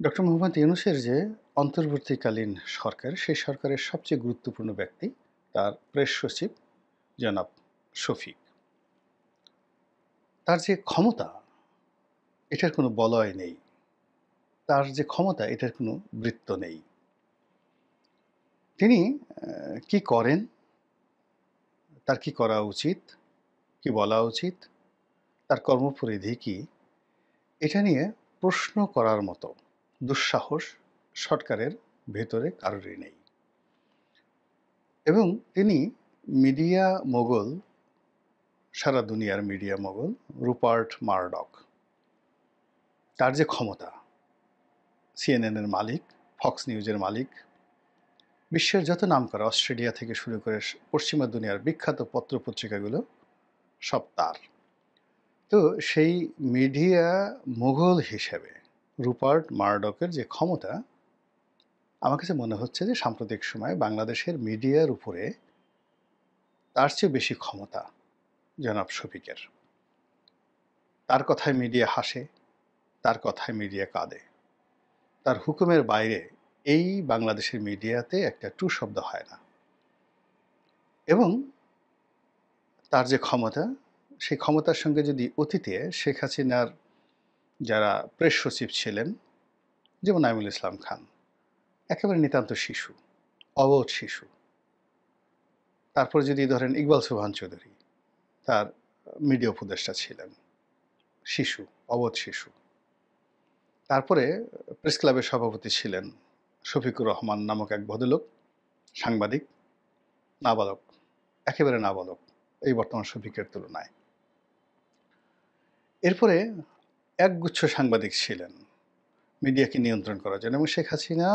Doctor Mohammad ইউনূসের যে অন্তর্বর্তীকালীন সরকার, সেই সরকারের সবচেয়ে গুরুত্বপূর্ণ ব্যক্তি তার প্রেস সচিব জনাব শফিক। তার যে ক্ষমতা, এটার কোনো বলয় নেই। তার যে ক্ষমতা, এটার কোনো বৃত্ত নেই। তিনি কি করেন, তার কি করা উচিত, কি বলা উচিত, তার কর্মপরিধি কি, এটা নিয়ে প্রশ্ন করার মতো দুঃসাহস সরকারের ভেতরে কারোরই নেই। এবং তিনি মিডিয়া মোগল, সারা দুনিয়ার মিডিয়া মোগল রুপার্ট মারডক, তার যে ক্ষমতা, সিএনএন এর মালিক, ফক্স নিউজের মালিক, বিশ্বের যত নামকরা অস্ট্রেলিয়া থেকে শুরু করে পশ্চিমা দুনিয়ার বিখ্যাত পত্রপত্রিকাগুলো সব তার। তো সেই মিডিয়া মোগল হিসেবে রুপার্ট মারডকের যে ক্ষমতা, আমার কাছে মনে হচ্ছে যে সাম্প্রতিক সময়ে বাংলাদেশের মিডিয়ার উপরে তার চেয়ে বেশি ক্ষমতা জনাব শফিকের। তার কথায় মিডিয়া হাসে, তার কথায় মিডিয়া কাঁদে। তার হুকুমের বাইরে এই বাংলাদেশের মিডিয়াতে একটা টু শব্দ হয় না। এবং তার যে ক্ষমতা, সেই ক্ষমতার সঙ্গে যদি অতীতে শেখ হাসিনার যারা প্রেস সচিব ছিলেন, যেমন নাঈমুল ইসলাম খান, একেবারে নিতান্ত শিশু, অবোধ শিশু। তারপরে যদি ধরেন ইকবাল সোবহান চৌধুরী, তার মিডিয়া উপদেষ্টা ছিলেন, শিশু, অবোধ শিশু। তারপরে প্রেস ক্লাবের সভাপতি ছিলেন শফিকুর রহমান নামক এক ভদ্রলোক, সাংবাদিক, নাবালক, একেবারে নাবালক এই বর্তমান শফিকের তুলনায়। এরপরে একগুচ্ছ সাংবাদিক ছিলেন মিডিয়াকে নিয়ন্ত্রণ করার জন্য, এবং শেখ হাসিনা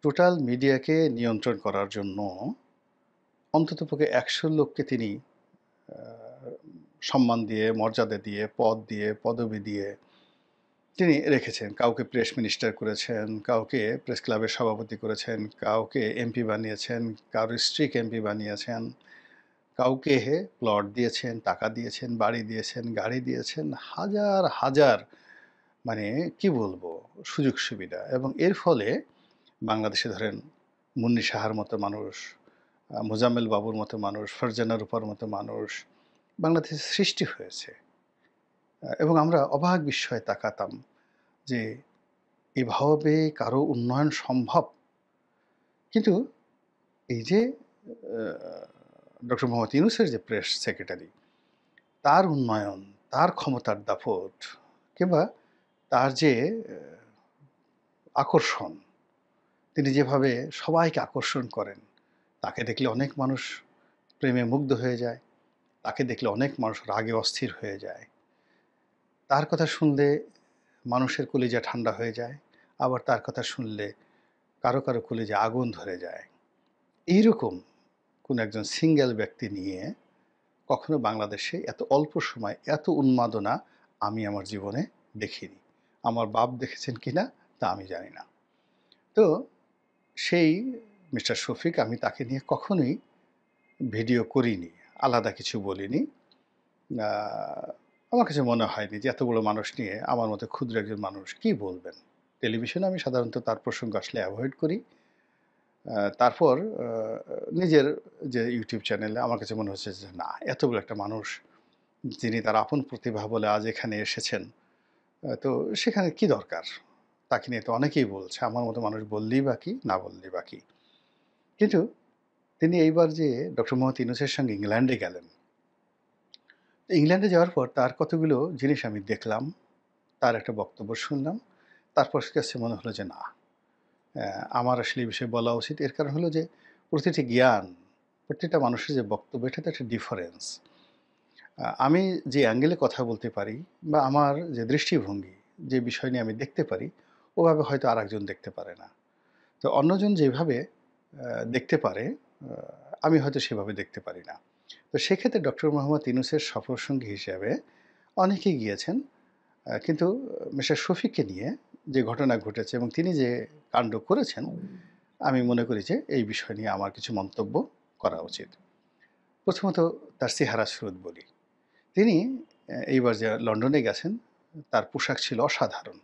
টোটাল মিডিয়াকে নিয়ন্ত্রণ করার জন্য অন্ততপক্ষে ১০০ লোককে তিনি সম্মান দিয়ে, মর্যাদা দিয়ে, পদ দিয়ে, পদবি দিয়ে তিনি রেখেছেন। কাউকে প্রেস মিনিস্টার করেছেন, কাউকে প্রেস ক্লাবের সভাপতি করেছেন, কাউকে এমপি বানিয়েছেন, কারোর স্ত্রীকে এমপি বানিয়েছেন, কাউকে প্লট দিয়েছেন, টাকা দিয়েছেন, বাড়ি দিয়েছেন, গাড়ি দিয়েছেন, হাজার হাজার, মানে কি বলবো, সুযোগ সুবিধা। এবং এর ফলে বাংলাদেশে ধরেন মুন্নি সাহার মতো মানুষ, মোজাম্মেল বাবুর মতো মানুষ, ফারজানা রূপার মতো মানুষ বাংলাদেশে সৃষ্টি হয়েছে। এবং আমরা অবাক বিস্ময়ে তাকাতাম যে এভাবে কারো উন্নয়ন সম্ভব। কিন্তু এই যে ডক্টর মোহাম্মদ ইউনূসের যে প্রেস সেক্রেটারি, তার উন্নয়ন, তার ক্ষমতার দাপট, কিংবা তার যে আকর্ষণ, তিনি যেভাবে সবাইকে আকর্ষণ করেন, তাকে দেখলে অনেক মানুষ প্রেমে মুগ্ধ হয়ে যায়, তাকে দেখলে অনেক মানুষ রাগে অস্থির হয়ে যায়। তার কথা শুনলে মানুষের কলিজা ঠান্ডা হয়ে যায়, আবার তার কথা শুনলে কারো কারো কলিজা আগুন ধরে যায়। এইরকম কোনো একজন সিঙ্গেল ব্যক্তি নিয়ে কখনো বাংলাদেশে এত অল্প সময় এত উন্মাদনা আমি আমার জীবনে দেখিনি। আমার বাপ দেখেছেন কিনা তা আমি জানি না। তো সেই মিস্টার শফিক, আমি তাকে নিয়ে কখনোই ভিডিও করিনি, আলাদা কিছু বলিনি। আমার কাছে মনে হয়নি যে এত বড় মানুষ নিয়ে আমার মতো ক্ষুদ্র একজন মানুষ কি বলবেন। টেলিভিশনে আমি সাধারণত তার প্রসঙ্গ আসলে অ্যাভয়েড করি। তারপর নিজের যে ইউটিউব চ্যানেলে আমার কাছে মনে হচ্ছে যে না, এত বড় একটা মানুষ, যিনি তার আপন প্রতিভা বলে আজ এখানে এসেছেন, তো সেখানে কি দরকার? তাকে নিয়ে তো অনেকেই বলছে। আমার মতো মানুষ বললেই বা কি, না বললেই বা কি। কিন্তু তিনি এইবার যে ডক্টর মোহাম্মদ ইউনূসের সঙ্গে ইংল্যান্ডে গেলেন। ইংল্যান্ডে যাওয়ার পর তার কতগুলো জিনিস আমি দেখলাম, তার একটা বক্তব্য শুনলাম। তারপর কাছে মনে হলো যে না, আমার আসলে এই বিষয়ে বলা উচিত। এর কারণ হলো যে প্রতিটি জ্ঞান, প্রত্যেকটা মানুষের যে বক্তব্য, এটাতে একটা ডিফারেন্স। আমি যে অ্যাঙ্গেলে কথা বলতে পারি বা আমার যে দৃষ্টিভঙ্গি, যে বিষয় নিয়ে আমি দেখতে পারি, ওভাবে হয়তো আরেকজন দেখতে পারে না। তো অন্যজন যেভাবে দেখতে পারে, আমি হয়তো সেভাবে দেখতে পারি না। তো সেক্ষেত্রে ডক্টর মোহাম্মদ ইউনূসের সফরসঙ্গী হিসেবে অনেকেই গিয়েছেন। কিন্তু মিস্টার শফিককে নিয়ে যে ঘটনা ঘটেছে এবং তিনি যে কাণ্ড করেছেন, আমি মনে করি যে এই বিষয় নিয়ে আমার কিছু মন্তব্য করা উচিত। প্রথমত তার চেহারা স্রোত বলি। তিনি এইবার যে লন্ডনে গেছেন, তার পোশাক ছিল অসাধারণ।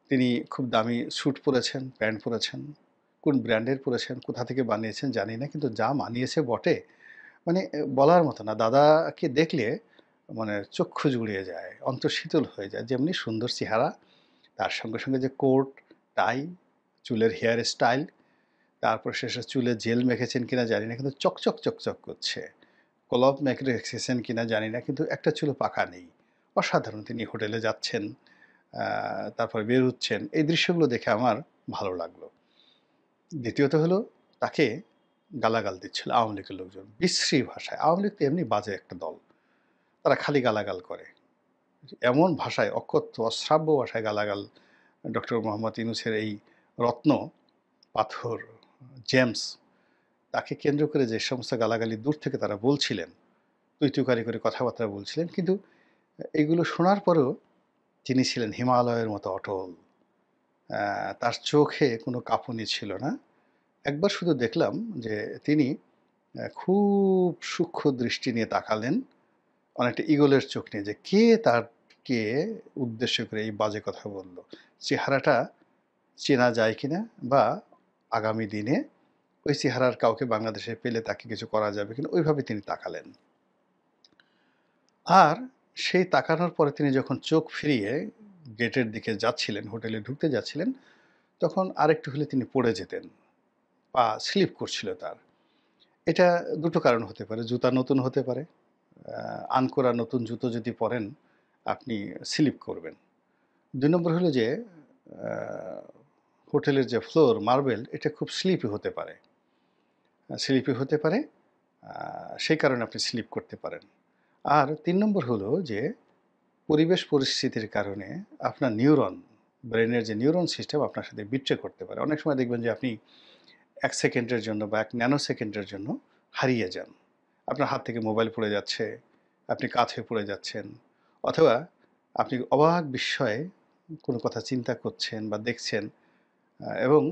তিনি খুব দামি স্যুট পরেছেন, প্যান্ট পরেছেন। কোন ব্র্যান্ডের পরেছেন, কোথা থেকে বানিয়েছেন জানি না। কিন্তু যা মানিয়েছে বটে, মানে বলার মতো না। দাদাকে দেখলে মানে চক্ষু জুড়িয়ে যায়, অন্তর শীতল হয়ে যায়। যেমনি সুন্দর চেহারা, তার সঙ্গে, সঙ্গে যে কোট, টাই, চুলের হেয়ার স্টাইল, তারপর শেষে চুলে জেল মেখেছেন কিনা জানি না, কিন্তু চকচক, চকচক করছে। কলপ মেখে রেখেছেন কিনা জানি না, কিন্তু একটা চুলও পাকা নেই। অসাধারণ! তিনি হোটেলে যাচ্ছেন, তারপরে বের হচ্ছেন। এই দৃশ্যগুলো দেখে আমার ভালো লাগলো। দ্বিতীয়ত হলো, তাকে গালাগাল দিচ্ছিল আওয়ামী লীগের লোকজন। বিশ্রী ভাষায়। আওয়ামী লীগ তো এমনি বাজে একটা দল। তারা খালি গালাগাল করে। এমন ভাষায়, অকথ্য অশ্রাব্য ভাষায় গালাগাল ডক্টর মোহাম্মদ ইউনূসের এই রত্ন, পাথর, জেমস, তাকে কেন্দ্র করে যে সমস্ত গালাগালি দূর থেকে তারা বলছিলেন, তুই-তুকারি করে কথাবার্তা বলছিলেন। কিন্তু এগুলো শোনার পরেও তিনি ছিলেন হিমালয়ের মতো অটল। তার চোখে কোনো কাঁপুনি ছিল না। একবার শুধু দেখলাম যে তিনি খুব সূক্ষ্ম দৃষ্টি নিয়ে তাকালেন, অনেকটা ঈগলের চোখ নিয়ে, যে কে তাকে উদ্দেশ্য করে এই বাজে কথা বলল। চেহারাটা চেনা যায় কিনা, বা আগামী দিনে ওই চেহারার কাউকে বাংলাদেশে পেলে তাকে কিছু করা যাবে কিনা, ওইভাবে তিনি তাকালেন। আর সেই তাকানোর পরে তিনি যখন চোখ ফিরিয়ে গেটের দিকে যাচ্ছিলেন, হোটেলে ঢুকতে যাচ্ছিলেন, তখন আরেকটু হলে তিনি পড়ে যেতেন। পা স্লিপ করছিল তার। এটা দুটো কারণ হতে পারে। জুতা নতুন হতে পারে। আনকোরা নতুন জুতো যদি পরেন, আপনি স্লিপ করবেন। ২ নম্বর হলো যে আ হোটেলের যে ফ্লোর, মার্বেল, এটা খুব স্লিপি হতে পারে। স্লিপি হতে পারে। আ সেই কারণে আপনি স্লিপ করতে পারেন। আর ৩ নম্বর হলো যে পরিবেশ পরিস্থিতির কারণে আপনার নিউরন, ব্রেইনের যে নিউরন সিস্টেম আপনার সাথে বিট্রে করতে পারে। অনেক সময় দেখবেন যে আপনি ১ সেকেন্ডের জন্য বা ১ ন্যানো সেকেন্ডের জন্য হারিয়ে যান। আপনার হাত থেকে মোবাইল পড়ে যাচ্ছে, আপনি কাত হয়ে পড়ে যাচ্ছেন, অথবা আপনি অবাক বিস্ময়ে কোনো কথা চিন্তা করছেন বা দেখছেন, এবং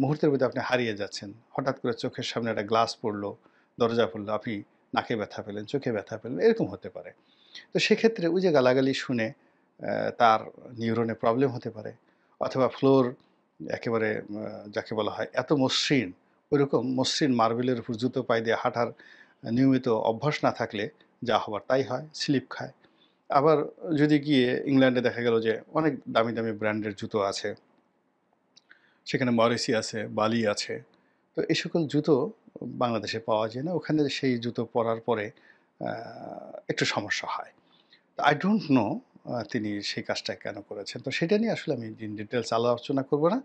মুহূর্তের ভিতরে আপনি হারিয়ে যাচ্ছেন। হঠাৎ করে চোখের সামনে একটা গ্লাস পড়লো, দরজা পড়লো, আপনি নাকে ব্যথা পেলেন, চোখে ব্যথা পেলেন, এরকম হতে পারে। তো সেক্ষেত্রে ওই যে গালাগালি শুনে তার নিউরনে প্রবলেম হতে পারে, অথবা ফ্লোর একেবারে যাকে বলা হয় এত মসৃণ, ওইরকম মসৃণ মার্বেলের উপর জুতো পায়ে দিয়ে হাঁটার নিয়মিত অভ্যাস না থাকলে যা হবার তাই হয়, স্লিপ খায়। আবার যদি গিয়ে ইংল্যান্ডে দেখা গেল যে অনেক দামি, দামি ব্র্যান্ডের জুতো আছে, সেখানে মরিসি আছে, বালি আছে। তো এই সকল জুতো বাংলাদেশে পাওয়া যায় না। ওখানে সেই জুতো পরার পরে একটু সমস্যা হয়। আই ডোন্ট নো তিনি সেই কাজটা কেন করেছেন। তো সেটা নিয়ে আসলে আমি ইন ডিটেইলস আলোচনা করব না।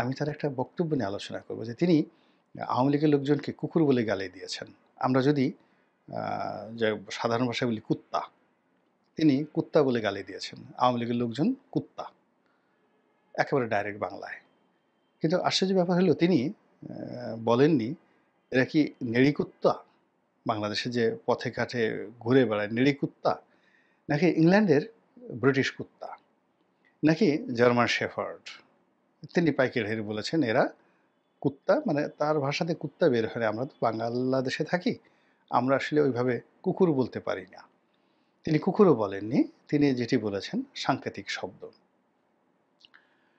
আমি তার একটা বক্তব্য নিয়ে আলোচনা করব যে তিনি আওয়ামী লীগের লোকজনকে কুকুর বলে গালি দিয়েছেন। আমরা যদি আ যে সাধারণ ভাষায় বলি কুত্তা, তিনি কুত্তা বলে গালি দিয়েছেন। আওয়ামী লীগের লোকজন কুত্তা। একেবারে ডাইরেক্ট বাংলায়। কিন্তু আশ্চর্য ব্যাপার হলো, তিনি বলেননি এরা কি নেড়ি কুত্তা? বাংলাদেশে যে পথে ঘাটে ঘুরে বেড়ায় নেড়ি কুত্তা? নাকি ইংল্যান্ডের ব্রিটিশ কুত্তা? নাকি জার্মান শেফার্ড? তিনি পাইকারি বলেছেন এরা কুত্তা, মানে তার ভাষাতে কুত্তা বের হয় না। আমরা তো বাংলাদেশে থাকি। আমরা আসলে ওইভাবে কুকুর বলতে পারি না। তিনি কুকুরও বলেননি। তিনি যেটি বলেছেন সাংকেতিক শব্দ।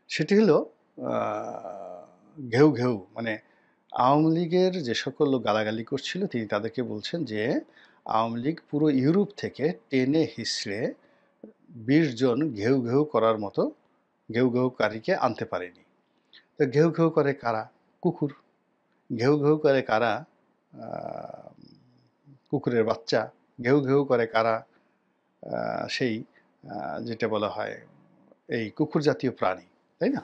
সেটি হলো আ ঘেউ, ঘেউ, মানে আওয়ামী লীগের যে সকল লোক গালাগালি করছিল, তিনি তাদেরকে বলছেন যে আওয়ামী লীগ পুরো ইউরোপ থেকে টেনে হিঁচড়ে ২০ জন ঘেউ, ঘেউ করার মতো ঘেউ, ঘেউকারীকে আনতে পারেনি। তো ঘেউ, ঘেউ করে কারা? কুকুর। ঘেউ, ঘেউ করে কারা? আ কুকুরের বাচ্চা। ঘেউ, ঘেউ করে কারা? আ সেই আ যেটা বলা হয় এই কুকুর জাতীয় প্রাণী, তাই না?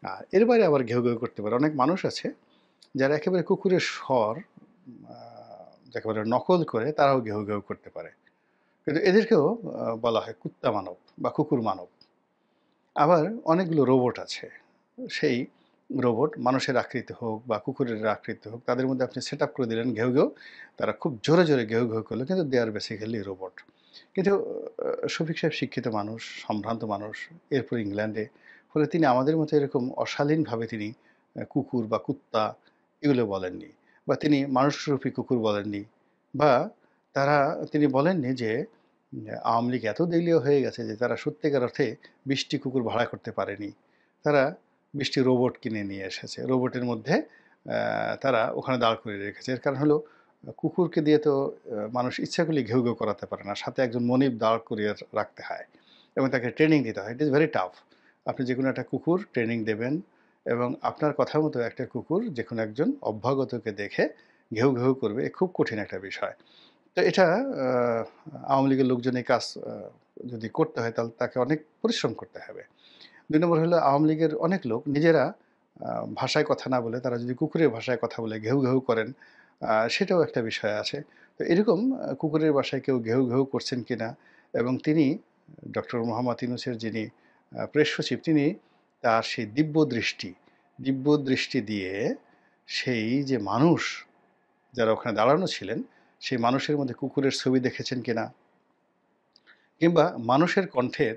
আর এর বাইরে আবার ঘেউ, ঘেউ করতে পারে অনেক মানুষ আছে যারা একেবারে কুকুরের স্বর আ যাকে বলে নকল করে তারাও ঘেউ, ঘেউ করতে পারে। কিন্তু এদেরকেও বলা হয় কুত্তা মানব বা কুকুর মানব। আবার অনেকগুলো রোবট আছে। সেই রোবট মানুষের আকৃতি হোক বা কুকুরের আকৃতি হোক, তাদের মধ্যে আপনি সেটআপ করে দিলেন ঘেউ, ঘেউ। তারা খুব জোরে, জোরে ঘেউ, ঘেউ করলো, কিন্তু দে আর বেসিক্যালি রোবট। কিন্তু শফিক সাহেব শিক্ষিত মানুষ, সম্ভ্রান্ত মানুষ। এরপর ইংল্যান্ডে। ফলে তিনি আমাদের মতো এরকম অশালীনভাবে তিনি কুকুর বা কুত্তা এগুলো বলেননি। বা তিনি মানুষরূপী কুকুর বলেননি। বা তিনি বলেননি যে আওয়ামী লীগ এত দেউলিয়া হয়ে গেছে যে তারা সত্যিকার অর্থে ২০ টি কুকুর ভাড়া করতে পারেনি। তারা ২০টি রোবট কিনে নিয়ে এসেছে। রোবটের মধ্যে তারা ওখানে দাঁড় করিয়ে রেখেছে। এর কারণ হলো কুকুরকে দিয়ে তো মানুষ ইচ্ছা করলে ঘেউ, ঘেউ করাতে পারে না। সাথে একজন মনিব দাঁড় করিয়ে রাখতে হয় এবং তাকে ট্রেনিং দিতে হয়। It is very tough. আপনি যেকোনো একটা কুকুর ট্রেনিং দেবেন এবং আপনার কথা মতো একটা কুকুর যেকোনো একজন অভ্যাগতকে দেখে ঘেউ, ঘেউ করবে, খুব কঠিন একটা বিষয়। তো এটা আওয়ামী লীগের লোকজন এই কাজ যদি করতে হয় তাহলে তাকে অনেক পরিশ্রম করতে হবে। ২ নম্বর হলো আওয়ামী লীগের অনেক লোক নিজেরা ভাষায় কথা না বলে তারা যদি কুকুরের ভাষায় কথা বলে ঘেউ, ঘেউ করেন সেটাও একটা বিষয় আছে। তো এরকম কুকুরের বাসায় কেউ ঘেউ, ঘেউ করছেন কিনা এবং তিনি ডক্টর মোহাম্মদ ইউনূসের যিনি প্রেস সচিব তিনি তার সেই দিব্য দৃষ্টি দিয়ে সেই যে মানুষ যারা ওখানে দাঁড়ানো ছিলেন সেই মানুষের মধ্যে কুকুরের ছবি দেখেছেন কিনা কিংবা মানুষের কণ্ঠের